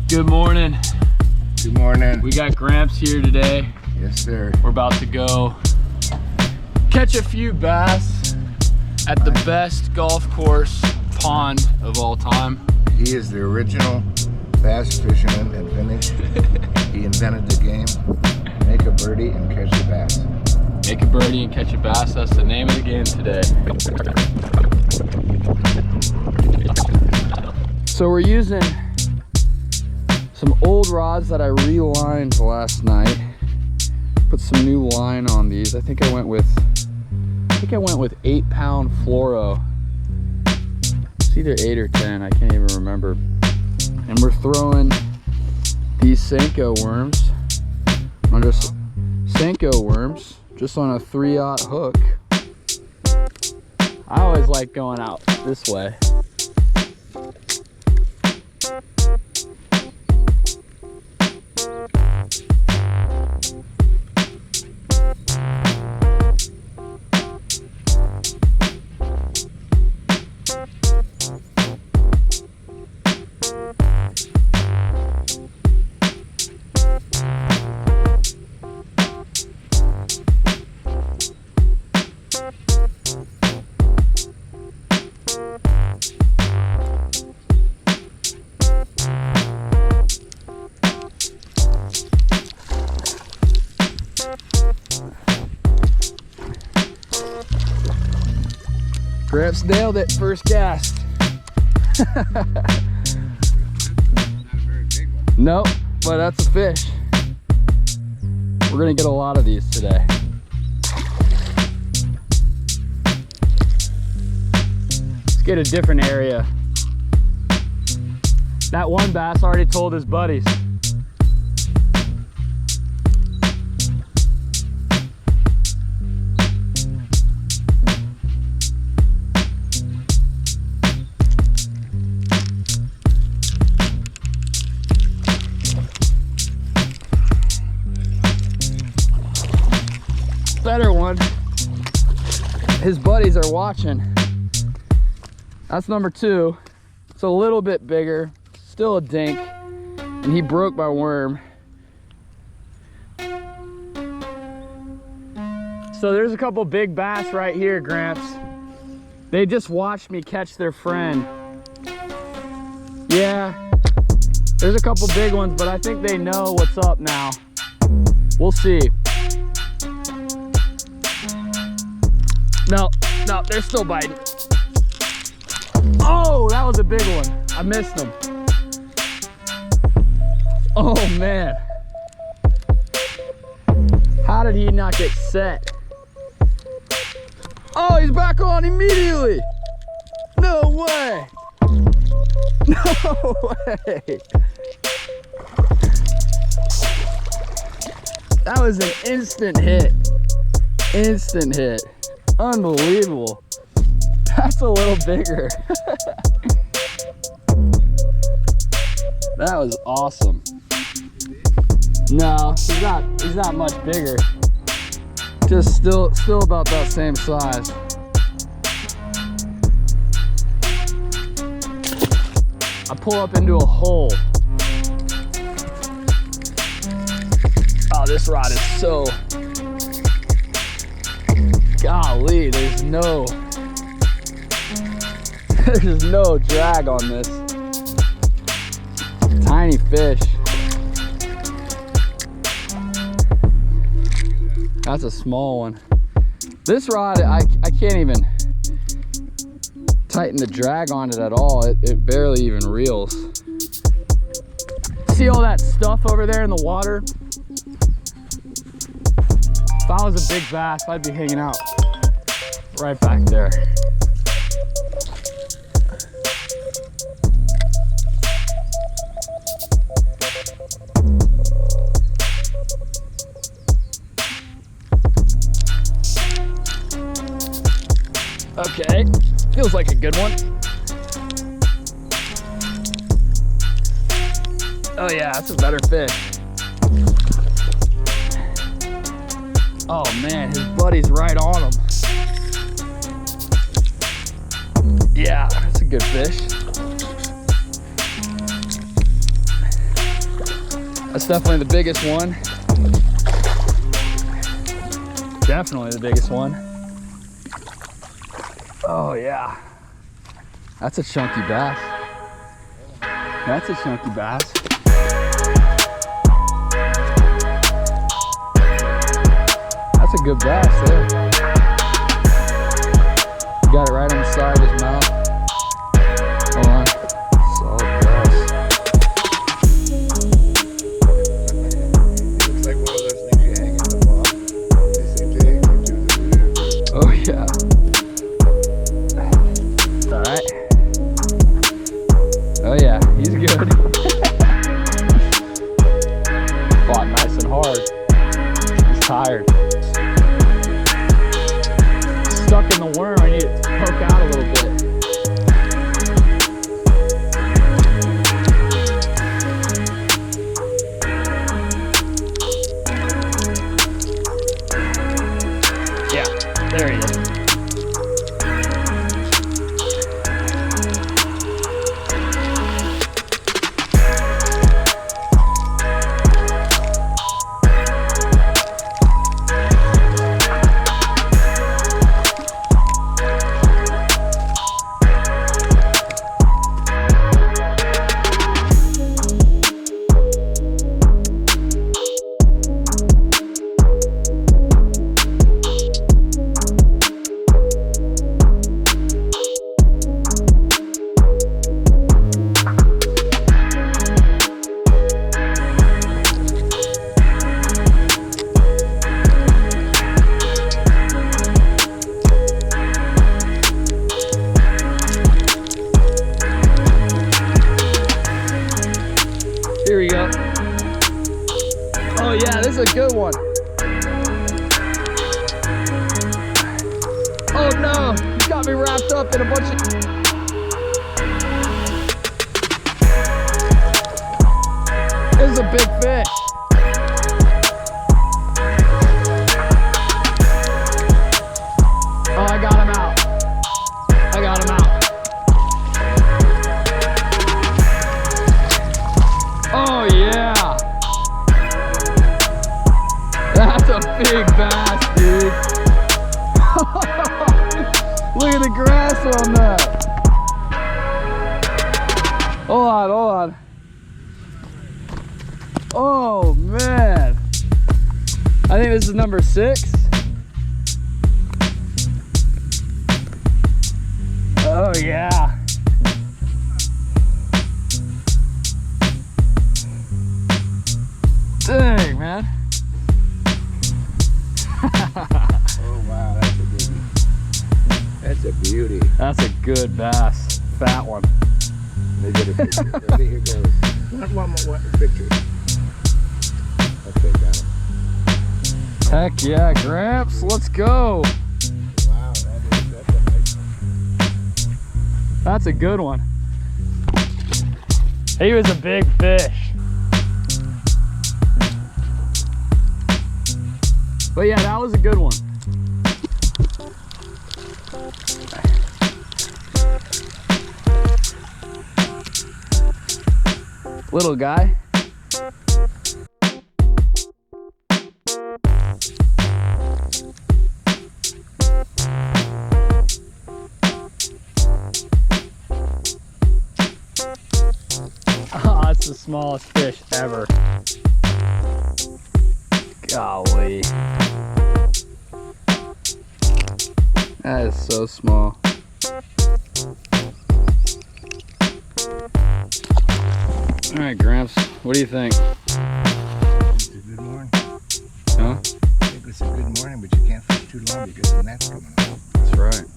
Good morning. Good morning. We got Gramps here today. Yes, sir. We're about to go catch a few bass at the best golf course pond of all time. He is the original bass fisherman at Vintage. He invented the game. Make a birdie and catch a bass. Make a birdie and catch a bass. That's the name of the game today. So we're using some old rods that I relined last night. Put some new line on these. I think I went with 8-pound fluoro. It's either 8 or 10, I can't even remember. And we're throwing these Senko worms on just on a 3/0 hook. I always like going out this way. Gramps nailed it, first cast. Nope, but that's a fish. We're gonna get a lot of these today. Let's get a different area. That one bass already told his buddies. Better one. His buddies are watching. That's number 2. It's a little bit bigger, still a dink, and he broke my worm. So there's a couple big bass right here, Gramps. They just watched me catch their friend. Yeah, there's a couple big ones, but I think they know what's up now. We'll see. No, they're still biting. Oh, that was a big one. I missed him. Oh, man. How did he not get set? Oh, he's back on immediately. No way. No way. That was an instant hit. Instant hit. Unbelievable. That's a little bigger. That was awesome. No, he's not much bigger. Just still about that same size. I pull up into a hole. Oh, this rod is so, golly, there's no drag on this. Tiny fish. That's a small one. This rod, I can't even tighten the drag on it at all. It barely even reels. See all that stuff over there in the water? If I was a big bass, I'd be hanging out right back there. Okay, feels like a good one. Oh yeah, that's a better fish. Oh man, his buddy's right on him. Yeah, that's a good fish. That's definitely the biggest one. Definitely the biggest one. Oh yeah. That's a chunky bass. That's a chunky bass. That's a good bass there. You got it right on the side of his mouth. Hold on. Solid bass. It looks like one of those things you hang in the wall. They seem to hang into the blue. Oh yeah. All right. Oh yeah, he's good. Fought nice and hard. He's tired. Stuck in the worm. I need it to poke out a little bit. Yeah, there he is. Here we go. Oh yeah, this is a good one. Oh no, he's got me wrapped up in a bunch of... This is a big fish. Oh, I got him out. I got him out. Oh yeah! That's a big bass, dude. Look at the grass on that. Hold on, hold on. Oh man. I think this is number 6. Oh yeah. Dang, man. Oh wow, that's a beauty. That's a beauty. That's a good bass. Fat one. Let me get a picture. Ready? Here goes. One picture. Okay, got him. Heck yeah, Gramps. Let's go. Wow, that's a nice one. That's a good one. He was a big fish. But yeah, that was a good one. Little guy. Oh, that's the smallest fish ever. Golly. That is so small. All right, Gramps, what do you think? It's a good morning. Huh? I think it's a good morning, but you can't fish too long because the net's coming up. That's right.